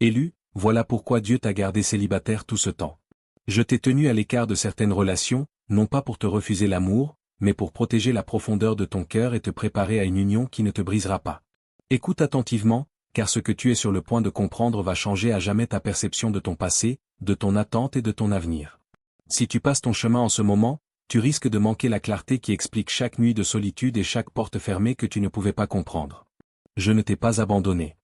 Élu, voilà pourquoi Dieu t'a gardé célibataire tout ce temps. Je t'ai tenu à l'écart de certaines relations, non pas pour te refuser l'amour, mais pour protéger la profondeur de ton cœur et te préparer à une union qui ne te brisera pas. Écoute attentivement, car ce que tu es sur le point de comprendre va changer à jamais ta perception de ton passé, de ton attente et de ton avenir. Si tu passes ton chemin en ce moment, tu risques de manquer la clarté qui explique chaque nuit de solitude et chaque porte fermée que tu ne pouvais pas comprendre. Je ne t'ai pas abandonné.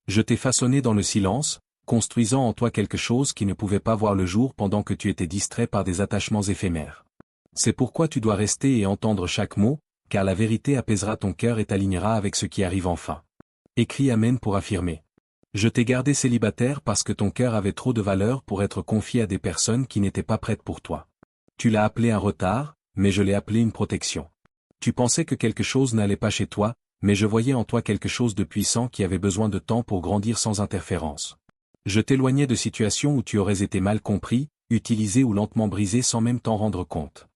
Je t'ai façonné dans le silence, construisant en toi quelque chose qui ne pouvait pas voir le jour pendant que tu étais distrait par des attachements éphémères. C'est pourquoi tu dois rester et entendre chaque mot, car la vérité apaisera ton cœur et t'alignera avec ce qui arrive enfin. Écris Amen pour affirmer. Je t'ai gardé célibataire parce que ton cœur avait trop de valeur pour être confié à des personnes qui n'étaient pas prêtes pour toi. Tu l'as appelé un retard, mais je l'ai appelé une protection. Tu pensais que quelque chose n'allait pas chez toi, mais je voyais en toi quelque chose de puissant qui avait besoin de temps pour grandir sans interférence. Je t'éloignais de situations où tu aurais été mal compris, utilisé ou lentement brisé sans même t'en rendre compte.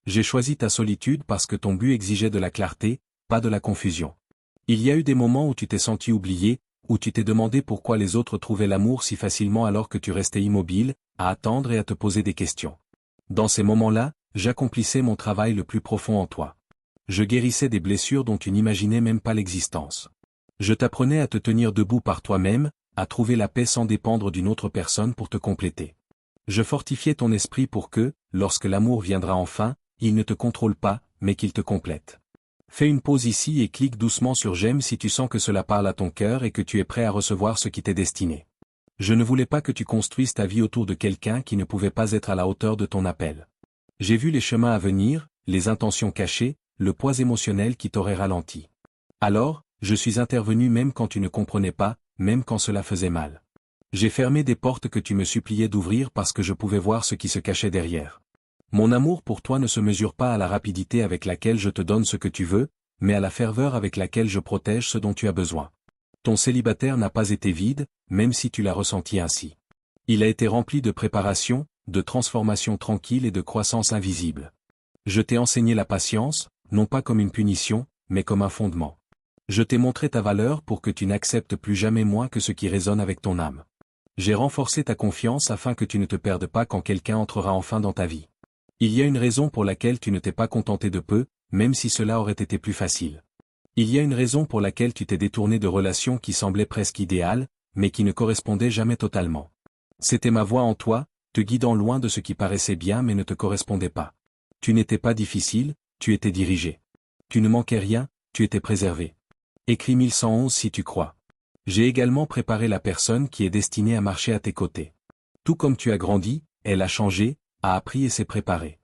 J'ai choisi ta solitude parce que ton but exigeait de la clarté, pas de la confusion. Il y a eu des moments où tu t'es senti oublié, où tu t'es demandé pourquoi les autres trouvaient l'amour si facilement alors que tu restais immobile, à attendre et à te poser des questions. Dans ces moments-là, j'accomplissais mon travail le plus profond en toi. Je guérissais des blessures dont tu n'imaginais même pas l'existence. Je t'apprenais à te tenir debout par toi-même, à trouver la paix sans dépendre d'une autre personne pour te compléter. Je fortifiais ton esprit pour que, lorsque l'amour viendra enfin, il ne te contrôle pas, mais qu'il te complète. Fais une pause ici et clique doucement sur j'aime si tu sens que cela parle à ton cœur et que tu es prêt à recevoir ce qui t'est destiné. Je ne voulais pas que tu construises ta vie autour de quelqu'un qui ne pouvait pas être à la hauteur de ton appel. J'ai vu les chemins à venir, les intentions cachées, le poids émotionnel qui t'aurait ralenti. Alors, je suis intervenu même quand tu ne comprenais pas, même quand cela faisait mal. J'ai fermé des portes que tu me suppliais d'ouvrir parce que je pouvais voir ce qui se cachait derrière. Mon amour pour toi ne se mesure pas à la rapidité avec laquelle je te donne ce que tu veux, mais à la ferveur avec laquelle je protège ce dont tu as besoin. Ton célibataire n'a pas été vide, même si tu l'as ressenti ainsi. Il a été rempli de préparation, de transformation tranquille et de croissance invisible. Je t'ai enseigné la patience, non pas comme une punition, mais comme un fondement. Je t'ai montré ta valeur pour que tu n'acceptes plus jamais moins que ce qui résonne avec ton âme. J'ai renforcé ta confiance afin que tu ne te perdes pas quand quelqu'un entrera enfin dans ta vie. Il y a une raison pour laquelle tu ne t'es pas contenté de peu, même si cela aurait été plus facile. Il y a une raison pour laquelle tu t'es détourné de relations qui semblaient presque idéales, mais qui ne correspondaient jamais totalement. C'était ma voix en toi, te guidant loin de ce qui paraissait bien mais ne te correspondait pas. Tu n'étais pas difficile, tu étais dirigé. Tu ne manquais rien, tu étais préservé. Écris 1111 si tu crois. J'ai également préparé la personne qui est destinée à marcher à tes côtés. Tout comme tu as grandi, elle a changé, a appris et s'est préparée.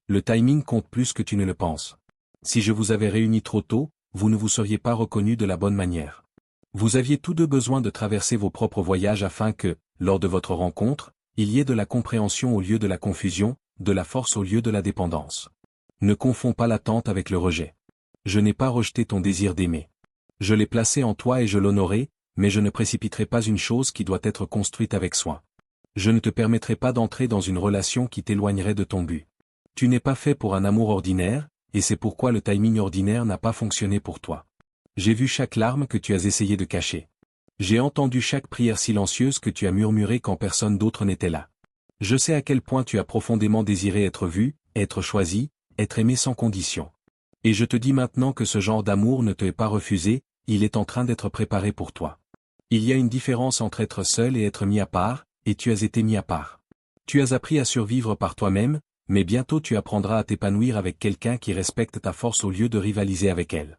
Le timing compte plus que tu ne le penses. Si je vous avais réunis trop tôt, vous ne vous seriez pas reconnus de la bonne manière. Vous aviez tous deux besoin de traverser vos propres voyages afin que, lors de votre rencontre, il y ait de la compréhension au lieu de la confusion, de la force au lieu de la dépendance. Ne confonds pas l'attente avec le rejet. Je n'ai pas rejeté ton désir d'aimer. Je l'ai placé en toi et je l'honorai, mais je ne précipiterai pas une chose qui doit être construite avec soin. Je ne te permettrai pas d'entrer dans une relation qui t'éloignerait de ton but. Tu n'es pas fait pour un amour ordinaire, et c'est pourquoi le timing ordinaire n'a pas fonctionné pour toi. J'ai vu chaque larme que tu as essayé de cacher. J'ai entendu chaque prière silencieuse que tu as murmurée quand personne d'autre n'était là. Je sais à quel point tu as profondément désiré être vu, être choisi, être aimé sans condition. Et je te dis maintenant que ce genre d'amour ne te est pas refusé, il est en train d'être préparé pour toi. Il y a une différence entre être seul et être mis à part, et tu as été mis à part. Tu as appris à survivre par toi-même, mais bientôt tu apprendras à t'épanouir avec quelqu'un qui respecte ta force au lieu de rivaliser avec elle.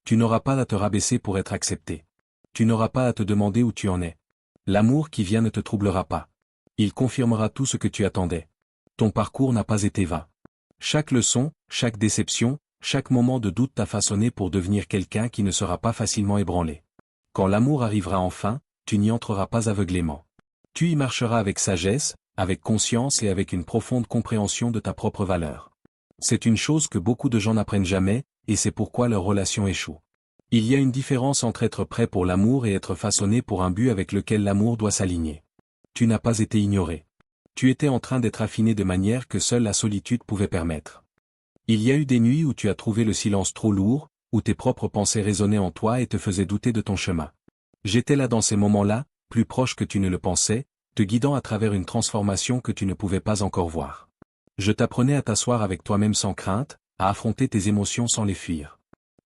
Tu n'auras pas à te rabaisser pour être accepté. Tu n'auras pas à te demander où tu en es. L'amour qui vient ne te troublera pas. Il confirmera tout ce que tu attendais. Ton parcours n'a pas été vain. Chaque leçon, chaque déception, chaque moment de doute t'a façonné pour devenir quelqu'un qui ne sera pas facilement ébranlé. Quand l'amour arrivera enfin, tu n'y entreras pas aveuglément. Tu y marcheras avec sagesse, avec conscience et avec une profonde compréhension de ta propre valeur. C'est une chose que beaucoup de gens n'apprennent jamais, et c'est pourquoi leur relation échoue. Il y a une différence entre être prêt pour l'amour et être façonné pour un but avec lequel l'amour doit s'aligner. Tu n'as pas été ignoré. Tu étais en train d'être affiné de manière que seule la solitude pouvait permettre. Il y a eu des nuits où tu as trouvé le silence trop lourd, où tes propres pensées résonnaient en toi et te faisaient douter de ton chemin. J'étais là dans ces moments-là, plus proche que tu ne le pensais, te guidant à travers une transformation que tu ne pouvais pas encore voir. Je t'apprenais à t'asseoir avec toi-même sans crainte, à affronter tes émotions sans les fuir.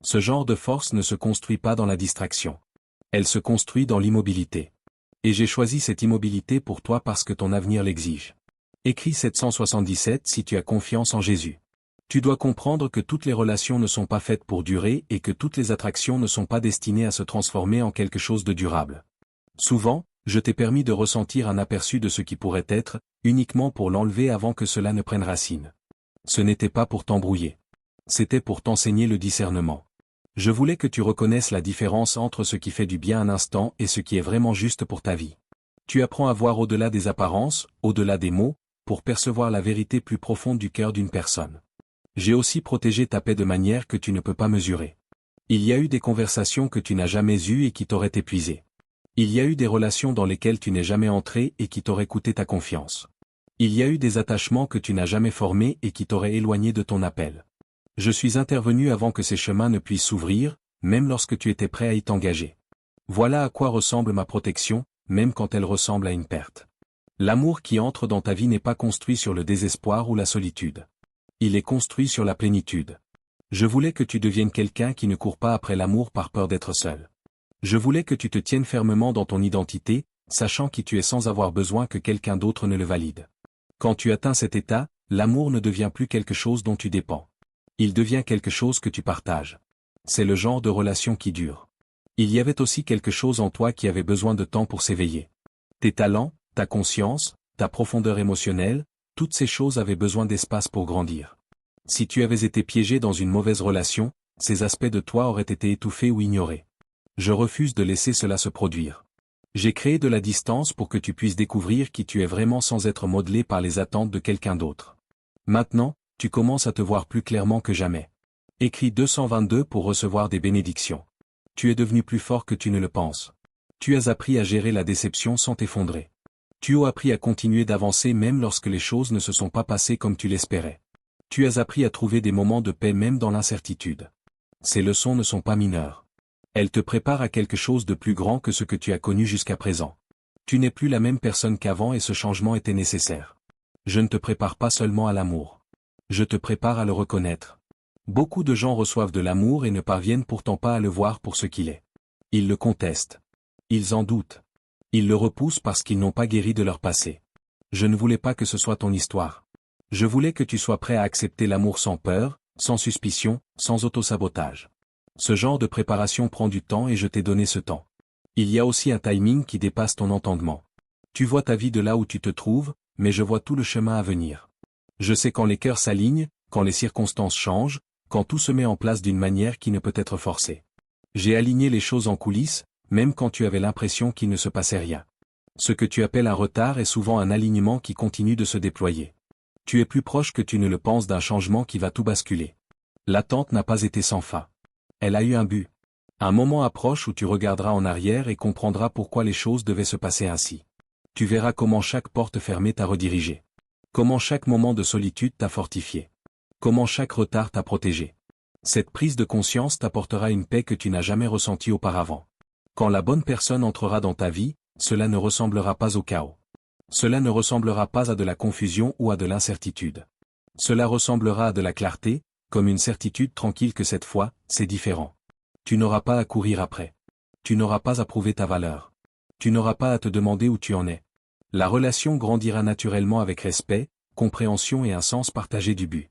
Ce genre de force ne se construit pas dans la distraction. Elle se construit dans l'immobilité. Et j'ai choisi cette immobilité pour toi parce que ton avenir l'exige. Écris 777 si tu as confiance en Jésus. Tu dois comprendre que toutes les relations ne sont pas faites pour durer et que toutes les attractions ne sont pas destinées à se transformer en quelque chose de durable. Souvent, je t'ai permis de ressentir un aperçu de ce qui pourrait être, uniquement pour l'enlever avant que cela ne prenne racine. Ce n'était pas pour t'embrouiller. C'était pour t'enseigner le discernement. Je voulais que tu reconnaisses la différence entre ce qui fait du bien un instant et ce qui est vraiment juste pour ta vie. Tu apprends à voir au-delà des apparences, au-delà des mots, pour percevoir la vérité plus profonde du cœur d'une personne. J'ai aussi protégé ta paix de manière que tu ne peux pas mesurer. Il y a eu des conversations que tu n'as jamais eues et qui t'auraient épuisé. Il y a eu des relations dans lesquelles tu n'es jamais entré et qui t'auraient coûté ta confiance. Il y a eu des attachements que tu n'as jamais formés et qui t'auraient éloigné de ton appel. Je suis intervenu avant que ces chemins ne puissent s'ouvrir, même lorsque tu étais prêt à y t'engager. Voilà à quoi ressemble ma protection, même quand elle ressemble à une perte. L'amour qui entre dans ta vie n'est pas construit sur le désespoir ou la solitude. Il est construit sur la plénitude. Je voulais que tu deviennes quelqu'un qui ne court pas après l'amour par peur d'être seul. Je voulais que tu te tiennes fermement dans ton identité, sachant qui tu es sans avoir besoin que quelqu'un d'autre ne le valide. Quand tu atteins cet état, l'amour ne devient plus quelque chose dont tu dépends. Il devient quelque chose que tu partages. C'est le genre de relation qui dure. Il y avait aussi quelque chose en toi qui avait besoin de temps pour s'éveiller. Tes talents, ta conscience, ta profondeur émotionnelle, toutes ces choses avaient besoin d'espace pour grandir. Si tu avais été piégé dans une mauvaise relation, ces aspects de toi auraient été étouffés ou ignorés. Je refuse de laisser cela se produire. J'ai créé de la distance pour que tu puisses découvrir qui tu es vraiment sans être modelé par les attentes de quelqu'un d'autre. Maintenant, tu commences à te voir plus clairement que jamais. Écris 222 pour recevoir des bénédictions. Tu es devenu plus fort que tu ne le penses. Tu as appris à gérer la déception sans t'effondrer. Tu as appris à continuer d'avancer même lorsque les choses ne se sont pas passées comme tu l'espérais. Tu as appris à trouver des moments de paix même dans l'incertitude. Ces leçons ne sont pas mineures. Elles te préparent à quelque chose de plus grand que ce que tu as connu jusqu'à présent. Tu n'es plus la même personne qu'avant et ce changement était nécessaire. Je ne te prépare pas seulement à l'amour. Je te prépare à le reconnaître. Beaucoup de gens reçoivent de l'amour et ne parviennent pourtant pas à le voir pour ce qu'il est. Ils le contestent. Ils en doutent. Ils le repoussent parce qu'ils n'ont pas guéri de leur passé. Je ne voulais pas que ce soit ton histoire. Je voulais que tu sois prêt à accepter l'amour sans peur, sans suspicion, sans autosabotage. Ce genre de préparation prend du temps et je t'ai donné ce temps. Il y a aussi un timing qui dépasse ton entendement. Tu vois ta vie de là où tu te trouves, mais je vois tout le chemin à venir. Je sais quand les cœurs s'alignent, quand les circonstances changent, quand tout se met en place d'une manière qui ne peut être forcée. J'ai aligné les choses en coulisses, même quand tu avais l'impression qu'il ne se passait rien. Ce que tu appelles un retard est souvent un alignement qui continue de se déployer. Tu es plus proche que tu ne le penses d'un changement qui va tout basculer. L'attente n'a pas été sans fin. Elle a eu un but. Un moment approche où tu regarderas en arrière et comprendras pourquoi les choses devaient se passer ainsi. Tu verras comment chaque porte fermée t'a redirigé. Comment chaque moment de solitude t'a fortifié. Comment chaque retard t'a protégé. Cette prise de conscience t'apportera une paix que tu n'as jamais ressentie auparavant. Quand la bonne personne entrera dans ta vie, cela ne ressemblera pas au chaos. Cela ne ressemblera pas à de la confusion ou à de l'incertitude. Cela ressemblera à de la clarté, comme une certitude tranquille que cette fois, c'est différent. Tu n'auras pas à courir après. Tu n'auras pas à prouver ta valeur. Tu n'auras pas à te demander où tu en es. La relation grandira naturellement avec respect, compréhension et un sens partagé du but.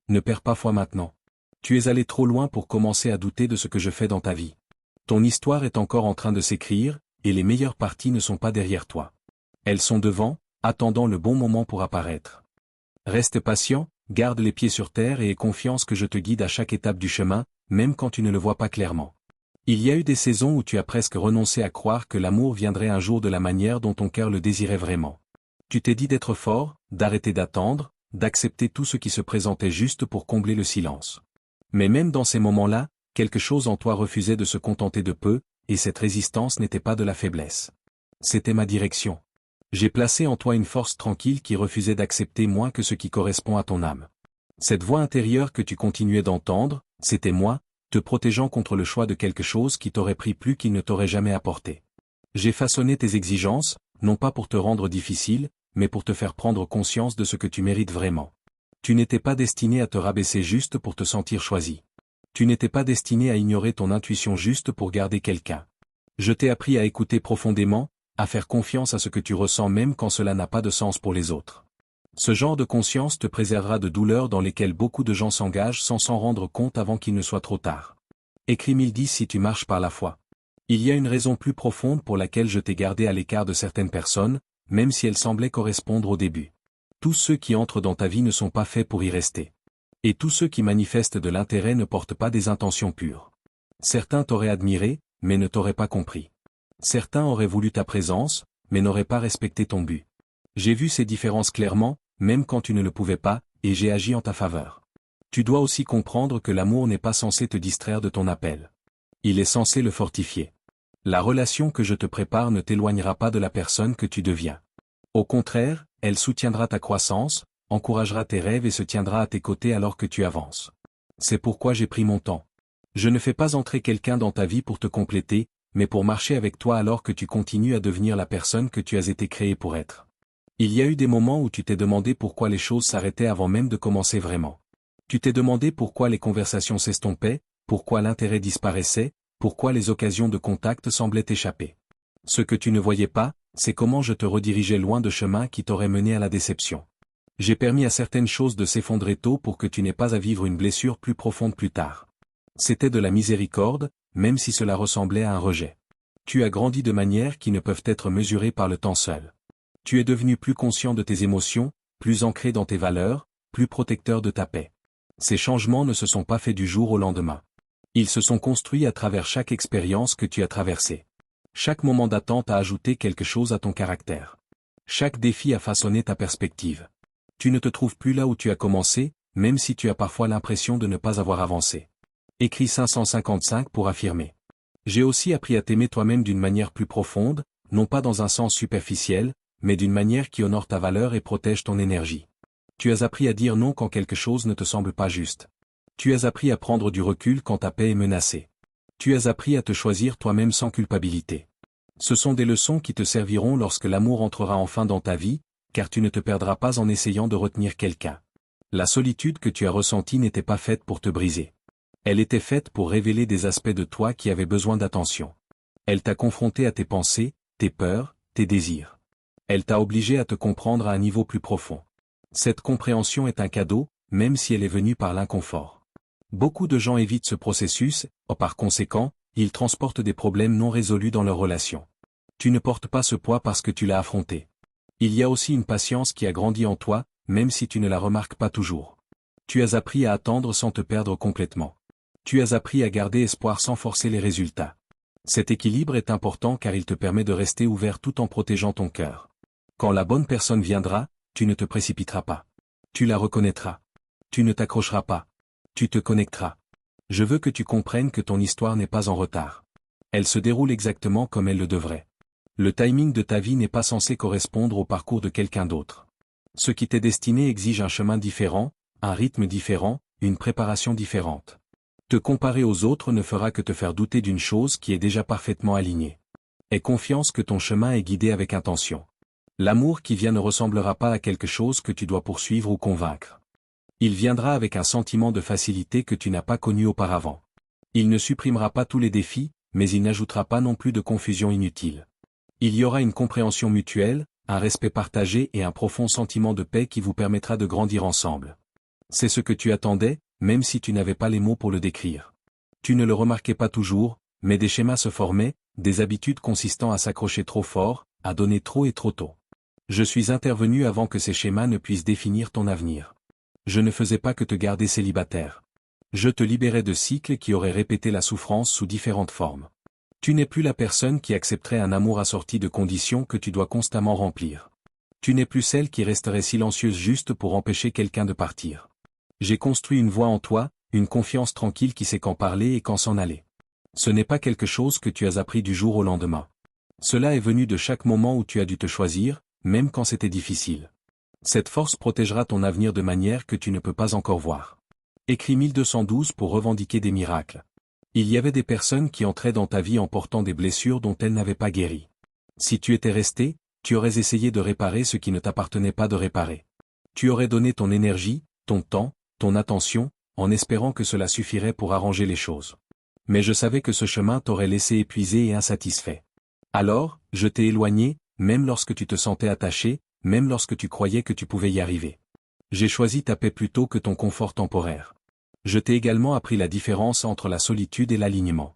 Ne perds pas foi maintenant. Tu es allé trop loin pour commencer à douter de ce que je fais dans ta vie. Ton histoire est encore en train de s'écrire, et les meilleures parties ne sont pas derrière toi. Elles sont devant, attendant le bon moment pour apparaître. Reste patient, garde les pieds sur terre et aie confiance que je te guide à chaque étape du chemin, même quand tu ne le vois pas clairement. Il y a eu des saisons où tu as presque renoncé à croire que l'amour viendrait un jour de la manière dont ton cœur le désirait vraiment. Tu t'es dit d'être fort, d'arrêter d'attendre, d'accepter tout ce qui se présentait juste pour combler le silence. Mais même dans ces moments-là, quelque chose en toi refusait de se contenter de peu, et cette résistance n'était pas de la faiblesse. C'était ma direction. J'ai placé en toi une force tranquille qui refusait d'accepter moins que ce qui correspond à ton âme. Cette voix intérieure que tu continuais d'entendre, c'était moi, te protégeant contre le choix de quelque chose qui t'aurait pris plus qu'il ne t'aurait jamais apporté. J'ai façonné tes exigences, non pas pour te rendre difficile, mais pour te faire prendre conscience de ce que tu mérites vraiment. Tu n'étais pas destiné à te rabaisser juste pour te sentir choisi. Tu n'étais pas destiné à ignorer ton intuition juste pour garder quelqu'un. Je t'ai appris à écouter profondément, à faire confiance à ce que tu ressens même quand cela n'a pas de sens pour les autres. Ce genre de conscience te préservera de douleurs dans lesquelles beaucoup de gens s'engagent sans s'en rendre compte avant qu'il ne soit trop tard. Écris 1010 si tu marches par la foi. Il y a une raison plus profonde pour laquelle je t'ai gardé à l'écart de certaines personnes, même si elles semblaient correspondre au début. Tous ceux qui entrent dans ta vie ne sont pas faits pour y rester. Et tous ceux qui manifestent de l'intérêt ne portent pas des intentions pures. Certains t'auraient admiré, mais ne t'auraient pas compris. Certains auraient voulu ta présence, mais n'auraient pas respecté ton but. J'ai vu ces différences clairement, même quand tu ne le pouvais pas, et j'ai agi en ta faveur. Tu dois aussi comprendre que l'amour n'est pas censé te distraire de ton appel. Il est censé le fortifier. La relation que je te prépare ne t'éloignera pas de la personne que tu deviens. Au contraire, elle soutiendra ta croissance, encouragera tes rêves et se tiendra à tes côtés alors que tu avances. C'est pourquoi j'ai pris mon temps. Je ne fais pas entrer quelqu'un dans ta vie pour te compléter, mais pour marcher avec toi alors que tu continues à devenir la personne que tu as été créé pour être. Il y a eu des moments où tu t'es demandé pourquoi les choses s'arrêtaient avant même de commencer vraiment. Tu t'es demandé pourquoi les conversations s'estompaient, pourquoi l'intérêt disparaissait, pourquoi les occasions de contact semblaient échapper. Ce que tu ne voyais pas, c'est comment je te redirigeais loin de chemins qui t'auraient mené à la déception. J'ai permis à certaines choses de s'effondrer tôt pour que tu n'aies pas à vivre une blessure plus profonde plus tard. C'était de la miséricorde, même si cela ressemblait à un rejet. Tu as grandi de manières qui ne peuvent être mesurées par le temps seul. Tu es devenu plus conscient de tes émotions, plus ancré dans tes valeurs, plus protecteur de ta paix. Ces changements ne se sont pas faits du jour au lendemain. Ils se sont construits à travers chaque expérience que tu as traversée. Chaque moment d'attente a ajouté quelque chose à ton caractère. Chaque défi a façonné ta perspective. Tu ne te trouves plus là où tu as commencé, même si tu as parfois l'impression de ne pas avoir avancé. Écris 555 pour affirmer. J'ai aussi appris à t'aimer toi-même d'une manière plus profonde, non pas dans un sens superficiel, mais d'une manière qui honore ta valeur et protège ton énergie. Tu as appris à dire non quand quelque chose ne te semble pas juste. Tu as appris à prendre du recul quand ta paix est menacée. Tu as appris à te choisir toi-même sans culpabilité. Ce sont des leçons qui te serviront lorsque l'amour entrera enfin dans ta vie, car tu ne te perdras pas en essayant de retenir quelqu'un. La solitude que tu as ressentie n'était pas faite pour te briser. Elle était faite pour révéler des aspects de toi qui avaient besoin d'attention. Elle t'a confronté à tes pensées, tes peurs, tes désirs. Elle t'a obligé à te comprendre à un niveau plus profond. Cette compréhension est un cadeau, même si elle est venue par l'inconfort. Beaucoup de gens évitent ce processus, par conséquent, ils transportent des problèmes non résolus dans leur relation. Tu ne portes pas ce poids parce que tu l'as affronté. Il y a aussi une patience qui a grandi en toi, même si tu ne la remarques pas toujours. Tu as appris à attendre sans te perdre complètement. Tu as appris à garder espoir sans forcer les résultats. Cet équilibre est important car il te permet de rester ouvert tout en protégeant ton cœur. Quand la bonne personne viendra, tu ne te précipiteras pas. Tu la reconnaîtras. Tu ne t'accrocheras pas. Tu te connecteras. Je veux que tu comprennes que ton histoire n'est pas en retard. Elle se déroule exactement comme elle le devrait. Le timing de ta vie n'est pas censé correspondre au parcours de quelqu'un d'autre. Ce qui t'est destiné exige un chemin différent, un rythme différent, une préparation différente. Te comparer aux autres ne fera que te faire douter d'une chose qui est déjà parfaitement alignée. Aie confiance que ton chemin est guidé avec intention. L'amour qui vient ne ressemblera pas à quelque chose que tu dois poursuivre ou convaincre. Il viendra avec un sentiment de facilité que tu n'as pas connu auparavant. Il ne supprimera pas tous les défis, mais il n'ajoutera pas non plus de confusion inutile. Il y aura une compréhension mutuelle, un respect partagé et un profond sentiment de paix qui vous permettra de grandir ensemble. C'est ce que tu attendais, même si tu n'avais pas les mots pour le décrire. Tu ne le remarquais pas toujours, mais des schémas se formaient, des habitudes consistant à s'accrocher trop fort, à donner trop et trop tôt. Je suis intervenu avant que ces schémas ne puissent définir ton avenir. Je ne faisais pas que te garder célibataire. Je te libérais de cycles qui auraient répété la souffrance sous différentes formes. Tu n'es plus la personne qui accepterait un amour assorti de conditions que tu dois constamment remplir. Tu n'es plus celle qui resterait silencieuse juste pour empêcher quelqu'un de partir. J'ai construit une voix en toi, une confiance tranquille qui sait quand parler et quand s'en aller. Ce n'est pas quelque chose que tu as appris du jour au lendemain. Cela est venu de chaque moment où tu as dû te choisir, même quand c'était difficile. Cette force protégera ton avenir de manière que tu ne peux pas encore voir. Écris 1212 pour revendiquer des miracles. Il y avait des personnes qui entraient dans ta vie en portant des blessures dont elles n'avaient pas guéri. Si tu étais resté, tu aurais essayé de réparer ce qui ne t'appartenait pas de réparer. Tu aurais donné ton énergie, ton temps, ton attention, en espérant que cela suffirait pour arranger les choses. Mais je savais que ce chemin t'aurait laissé épuisé et insatisfait. Alors, je t'ai éloigné, même lorsque tu te sentais attaché, même lorsque tu croyais que tu pouvais y arriver. J'ai choisi ta paix plutôt que ton confort temporaire. Je t'ai également appris la différence entre la solitude et l'alignement.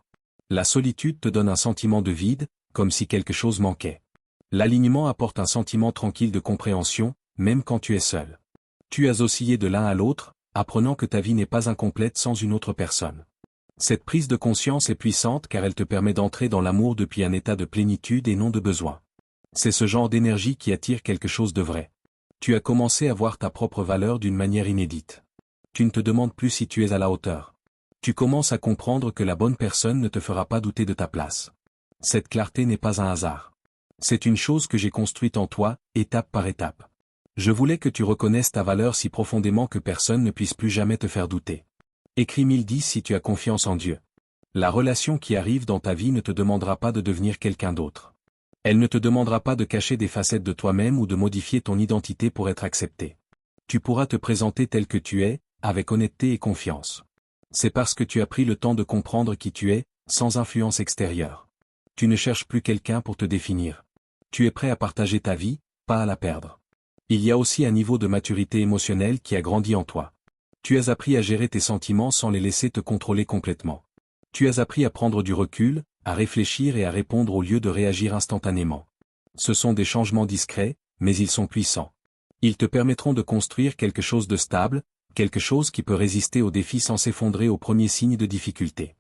La solitude te donne un sentiment de vide, comme si quelque chose manquait. L'alignement apporte un sentiment tranquille de compréhension, même quand tu es seul. Tu as oscillé de l'un à l'autre, apprenant que ta vie n'est pas incomplète sans une autre personne. Cette prise de conscience est puissante car elle te permet d'entrer dans l'amour depuis un état de plénitude et non de besoin. C'est ce genre d'énergie qui attire quelque chose de vrai. Tu as commencé à voir ta propre valeur d'une manière inédite. Tu ne te demandes plus si tu es à la hauteur. Tu commences à comprendre que la bonne personne ne te fera pas douter de ta place. Cette clarté n'est pas un hasard. C'est une chose que j'ai construite en toi, étape par étape. Je voulais que tu reconnaisses ta valeur si profondément que personne ne puisse plus jamais te faire douter. Écris 1010 si tu as confiance en Dieu. La relation qui arrive dans ta vie ne te demandera pas de devenir quelqu'un d'autre. Elle ne te demandera pas de cacher des facettes de toi-même ou de modifier ton identité pour être accepté. Tu pourras te présenter tel que tu es, avec honnêteté et confiance. C'est parce que tu as pris le temps de comprendre qui tu es, sans influence extérieure. Tu ne cherches plus quelqu'un pour te définir. Tu es prêt à partager ta vie, pas à la perdre. Il y a aussi un niveau de maturité émotionnelle qui a grandi en toi. Tu as appris à gérer tes sentiments sans les laisser te contrôler complètement. Tu as appris à prendre du recul, à réfléchir et à répondre au lieu de réagir instantanément. Ce sont des changements discrets, mais ils sont puissants. Ils te permettront de construire quelque chose de stable, quelque chose qui peut résister aux défis sans s'effondrer aux premiers signes de difficulté.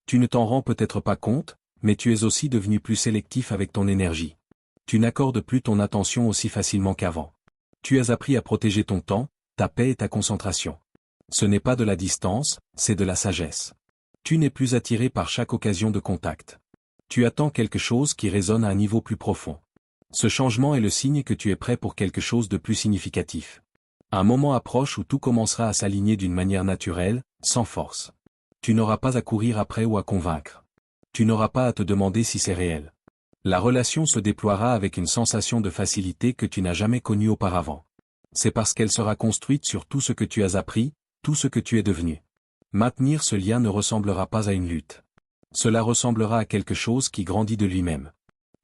Tu ne t'en rends peut-être pas compte, mais tu es aussi devenu plus sélectif avec ton énergie. Tu n'accordes plus ton attention aussi facilement qu'avant. Tu as appris à protéger ton temps, ta paix et ta concentration. Ce n'est pas de la distance, c'est de la sagesse. Tu n'es plus attiré par chaque occasion de contact. Tu attends quelque chose qui résonne à un niveau plus profond. Ce changement est le signe que tu es prêt pour quelque chose de plus significatif. Un moment approche où tout commencera à s'aligner d'une manière naturelle, sans force. Tu n'auras pas à courir après ou à convaincre. Tu n'auras pas à te demander si c'est réel. La relation se déploiera avec une sensation de facilité que tu n'as jamais connue auparavant. C'est parce qu'elle sera construite sur tout ce que tu as appris, tout ce que tu es devenu. Maintenir ce lien ne ressemblera pas à une lutte. Cela ressemblera à quelque chose qui grandit de lui-même.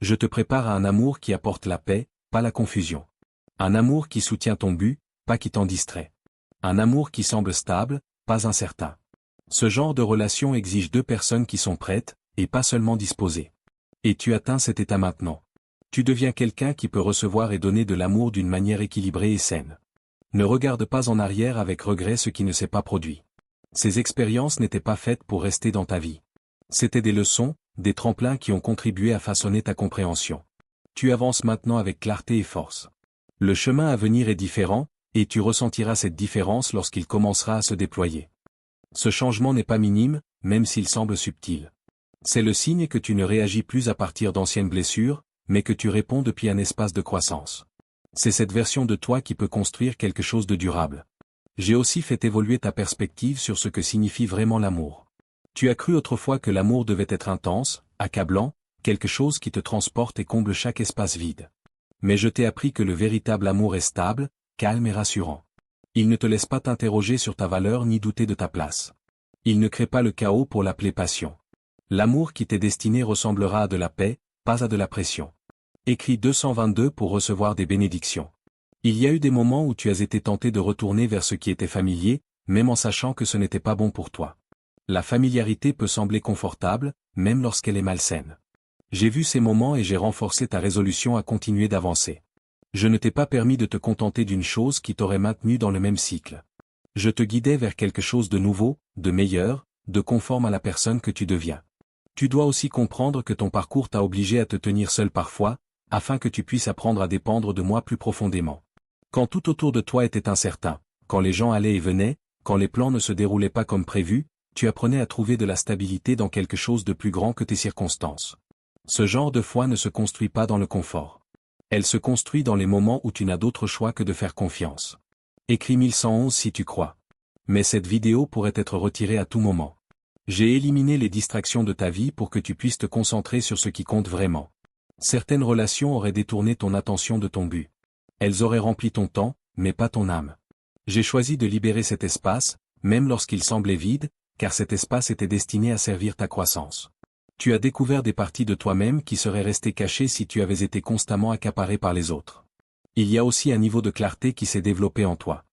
Je te prépare à un amour qui apporte la paix, pas la confusion. Un amour qui soutient ton but, pas qui t'en distrait. Un amour qui semble stable, pas incertain. Ce genre de relation exige deux personnes qui sont prêtes, et pas seulement disposées. Et tu atteins cet état maintenant. Tu deviens quelqu'un qui peut recevoir et donner de l'amour d'une manière équilibrée et saine. Ne regarde pas en arrière avec regret ce qui ne s'est pas produit. Ces expériences n'étaient pas faites pour rester dans ta vie. C'étaient des leçons, des tremplins qui ont contribué à façonner ta compréhension. Tu avances maintenant avec clarté et force. Le chemin à venir est différent, et tu ressentiras cette différence lorsqu'il commencera à se déployer. Ce changement n'est pas minime, même s'il semble subtil. C'est le signe que tu ne réagis plus à partir d'anciennes blessures, mais que tu réponds depuis un espace de croissance. C'est cette version de toi qui peut construire quelque chose de durable. J'ai aussi fait évoluer ta perspective sur ce que signifie vraiment l'amour. Tu as cru autrefois que l'amour devait être intense, accablant, quelque chose qui te transporte et comble chaque espace vide. Mais je t'ai appris que le véritable amour est stable, calme et rassurant. Il ne te laisse pas t'interroger sur ta valeur ni douter de ta place. Il ne crée pas le chaos pour l'appeler passion. L'amour qui t'est destiné ressemblera à de la paix, pas à de la pression. Écris 222 pour recevoir des bénédictions. Il y a eu des moments où tu as été tenté de retourner vers ce qui était familier, même en sachant que ce n'était pas bon pour toi. La familiarité peut sembler confortable, même lorsqu'elle est malsaine. J'ai vu ces moments et j'ai renforcé ta résolution à continuer d'avancer. Je ne t'ai pas permis de te contenter d'une chose qui t'aurait maintenu dans le même cycle. Je te guidais vers quelque chose de nouveau, de meilleur, de conforme à la personne que tu deviens. Tu dois aussi comprendre que ton parcours t'a obligé à te tenir seul parfois, afin que tu puisses apprendre à dépendre de moi plus profondément. Quand tout autour de toi était incertain, quand les gens allaient et venaient, quand les plans ne se déroulaient pas comme prévu, tu apprenais à trouver de la stabilité dans quelque chose de plus grand que tes circonstances. Ce genre de foi ne se construit pas dans le confort. Elle se construit dans les moments où tu n'as d'autre choix que de faire confiance. Écris 1111 si tu crois. Mais cette vidéo pourrait être retirée à tout moment. J'ai éliminé les distractions de ta vie pour que tu puisses te concentrer sur ce qui compte vraiment. Certaines relations auraient détourné ton attention de ton but. Elles auraient rempli ton temps, mais pas ton âme. J'ai choisi de libérer cet espace, même lorsqu'il semblait vide, car cet espace était destiné à servir ta croissance. Tu as découvert des parties de toi-même qui seraient restées cachées si tu avais été constamment accaparé par les autres. Il y a aussi un niveau de clarté qui s'est développé en toi.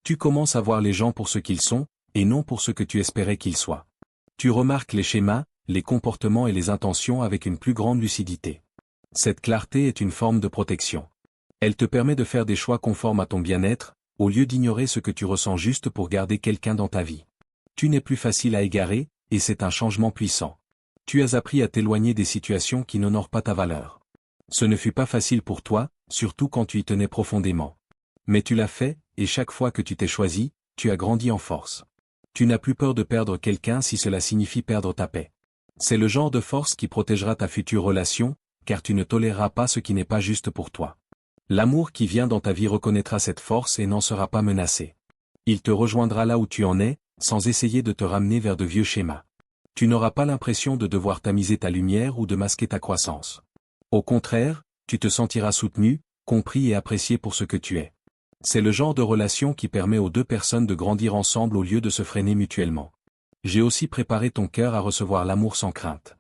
Tu commences à voir les gens pour ce qu'ils sont, et non pour ce que tu espérais qu'ils soient. Tu remarques les schémas, les comportements et les intentions avec une plus grande lucidité. Cette clarté est une forme de protection. Elle te permet de faire des choix conformes à ton bien-être, au lieu d'ignorer ce que tu ressens juste pour garder quelqu'un dans ta vie. Tu n'es plus facile à égarer, et c'est un changement puissant. Tu as appris à t'éloigner des situations qui n'honorent pas ta valeur. Ce ne fut pas facile pour toi, surtout quand tu y tenais profondément. Mais tu l'as fait, et chaque fois que tu t'es choisi, tu as grandi en force. Tu n'as plus peur de perdre quelqu'un si cela signifie perdre ta paix. C'est le genre de force qui protégera ta future relation, car tu ne toléreras pas ce qui n'est pas juste pour toi. L'amour qui vient dans ta vie reconnaîtra cette force et n'en sera pas menacé. Il te rejoindra là où tu en es, sans essayer de te ramener vers de vieux schémas. Tu n'auras pas l'impression de devoir tamiser ta lumière ou de masquer ta croissance. Au contraire, tu te sentiras soutenu, compris et apprécié pour ce que tu es. C'est le genre de relation qui permet aux deux personnes de grandir ensemble au lieu de se freiner mutuellement. J'ai aussi préparé ton cœur à recevoir l'amour sans crainte.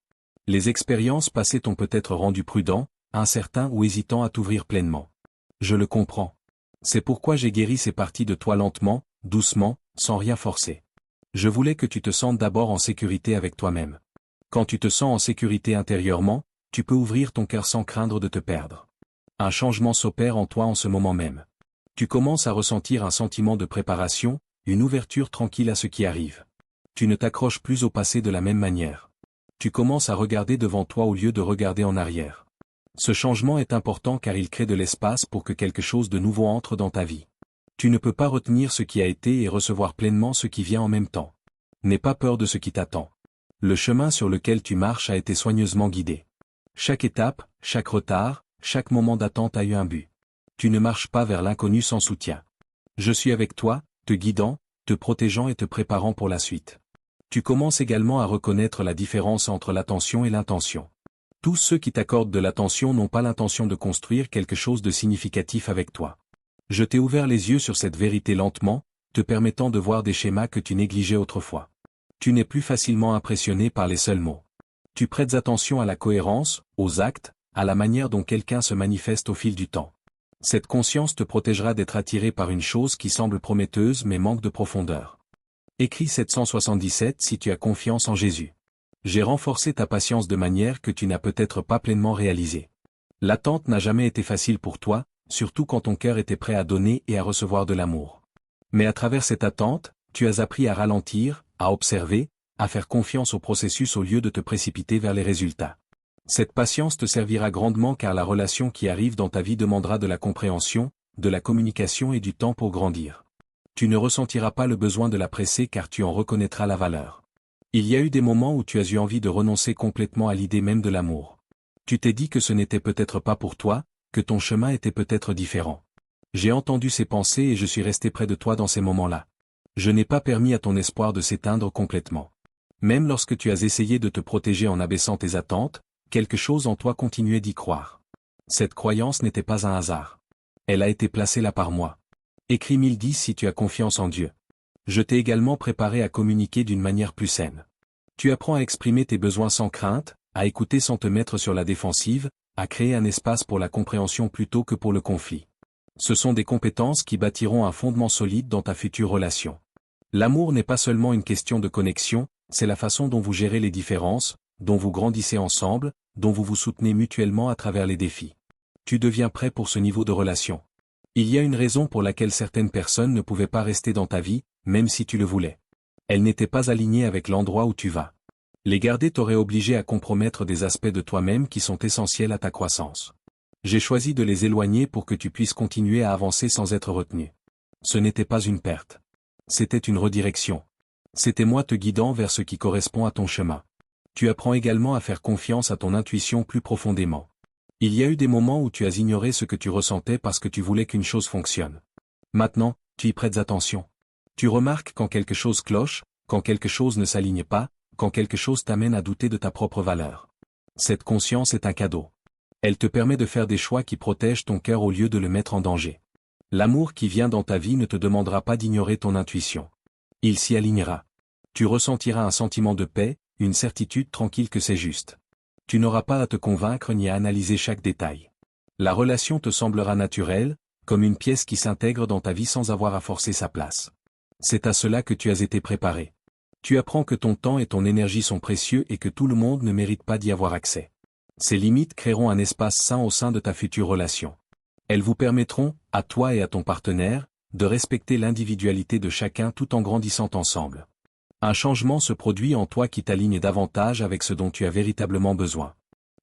Les expériences passées t'ont peut-être rendu prudent, incertain ou hésitant à t'ouvrir pleinement. Je le comprends. C'est pourquoi j'ai guéri ces parties de toi lentement, doucement, sans rien forcer. Je voulais que tu te sentes d'abord en sécurité avec toi-même. Quand tu te sens en sécurité intérieurement, tu peux ouvrir ton cœur sans craindre de te perdre. Un changement s'opère en toi en ce moment même. Tu commences à ressentir un sentiment de préparation, une ouverture tranquille à ce qui arrive. Tu ne t'accroches plus au passé de la même manière. Tu commences à regarder devant toi au lieu de regarder en arrière. Ce changement est important car il crée de l'espace pour que quelque chose de nouveau entre dans ta vie. Tu ne peux pas retenir ce qui a été et recevoir pleinement ce qui vient en même temps. N'aie pas peur de ce qui t'attend. Le chemin sur lequel tu marches a été soigneusement guidé. Chaque étape, chaque retard, chaque moment d'attente a eu un but. Tu ne marches pas vers l'inconnu sans soutien. Je suis avec toi, te guidant, te protégeant et te préparant pour la suite. Tu commences également à reconnaître la différence entre l'attention et l'intention. Tous ceux qui t'accordent de l'attention n'ont pas l'intention de construire quelque chose de significatif avec toi. Je t'ai ouvert les yeux sur cette vérité lentement, te permettant de voir des schémas que tu négligeais autrefois. Tu n'es plus facilement impressionné par les seuls mots. Tu prêtes attention à la cohérence, aux actes, à la manière dont quelqu'un se manifeste au fil du temps. Cette conscience te protégera d'être attiré par une chose qui semble prometteuse mais manque de profondeur. Écris 777 si tu as confiance en Jésus. J'ai renforcé ta patience de manière que tu n'as peut-être pas pleinement réalisé. L'attente n'a jamais été facile pour toi, surtout quand ton cœur était prêt à donner et à recevoir de l'amour. Mais à travers cette attente, tu as appris à ralentir, à observer, à faire confiance au processus au lieu de te précipiter vers les résultats. Cette patience te servira grandement car la relation qui arrive dans ta vie demandera de la compréhension, de la communication et du temps pour grandir. Tu ne ressentiras pas le besoin de la presser car tu en reconnaîtras la valeur. Il y a eu des moments où tu as eu envie de renoncer complètement à l'idée même de l'amour. Tu t'es dit que ce n'était peut-être pas pour toi, que ton chemin était peut-être différent. J'ai entendu ces pensées et je suis resté près de toi dans ces moments-là. Je n'ai pas permis à ton espoir de s'éteindre complètement. Même lorsque tu as essayé de te protéger en abaissant tes attentes, quelque chose en toi continuait d'y croire. Cette croyance n'était pas un hasard. Elle a été placée là par moi. Écris 1010 si tu as confiance en Dieu. Je t'ai également préparé à communiquer d'une manière plus saine. Tu apprends à exprimer tes besoins sans crainte, à écouter sans te mettre sur la défensive, à créer un espace pour la compréhension plutôt que pour le conflit. Ce sont des compétences qui bâtiront un fondement solide dans ta future relation. L'amour n'est pas seulement une question de connexion, c'est la façon dont vous gérez les différences, dont vous grandissez ensemble, dont vous vous soutenez mutuellement à travers les défis. Tu deviens prêt pour ce niveau de relation. Il y a une raison pour laquelle certaines personnes ne pouvaient pas rester dans ta vie, même si tu le voulais. Elles n'étaient pas alignées avec l'endroit où tu vas. Les garder t'aurait obligé à compromettre des aspects de toi-même qui sont essentiels à ta croissance. J'ai choisi de les éloigner pour que tu puisses continuer à avancer sans être retenu. Ce n'était pas une perte. C'était une redirection. C'était moi te guidant vers ce qui correspond à ton chemin. Tu apprends également à faire confiance à ton intuition plus profondément. Il y a eu des moments où tu as ignoré ce que tu ressentais parce que tu voulais qu'une chose fonctionne. Maintenant, tu y prêtes attention. Tu remarques quand quelque chose cloche, quand quelque chose ne s'aligne pas, quand quelque chose t'amène à douter de ta propre valeur. Cette conscience est un cadeau. Elle te permet de faire des choix qui protègent ton cœur au lieu de le mettre en danger. L'amour qui vient dans ta vie ne te demandera pas d'ignorer ton intuition. Il s'y alignera. Tu ressentiras un sentiment de paix, une certitude tranquille que c'est juste. Tu n'auras pas à te convaincre ni à analyser chaque détail. La relation te semblera naturelle, comme une pièce qui s'intègre dans ta vie sans avoir à forcer sa place. C'est à cela que tu as été préparé. Tu apprends que ton temps et ton énergie sont précieux et que tout le monde ne mérite pas d'y avoir accès. Ces limites créeront un espace sain au sein de ta future relation. Elles vous permettront, à toi et à ton partenaire, de respecter l'individualité de chacun tout en grandissant ensemble. Un changement se produit en toi qui t'aligne davantage avec ce dont tu as véritablement besoin.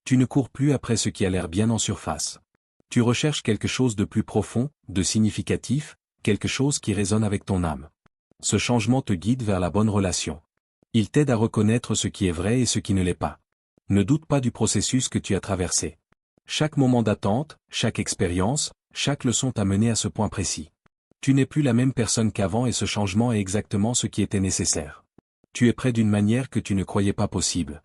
Tu ne cours plus après ce qui a l'air bien en surface. Tu recherches quelque chose de plus profond, de significatif, quelque chose qui résonne avec ton âme. Ce changement te guide vers la bonne relation. Il t'aide à reconnaître ce qui est vrai et ce qui ne l'est pas. Ne doute pas du processus que tu as traversé. Chaque moment d'attente, chaque expérience, chaque leçon t'a mené à ce point précis. Tu n'es plus la même personne qu'avant et ce changement est exactement ce qui était nécessaire. Tu es prêt d'une manière que tu ne croyais pas possible.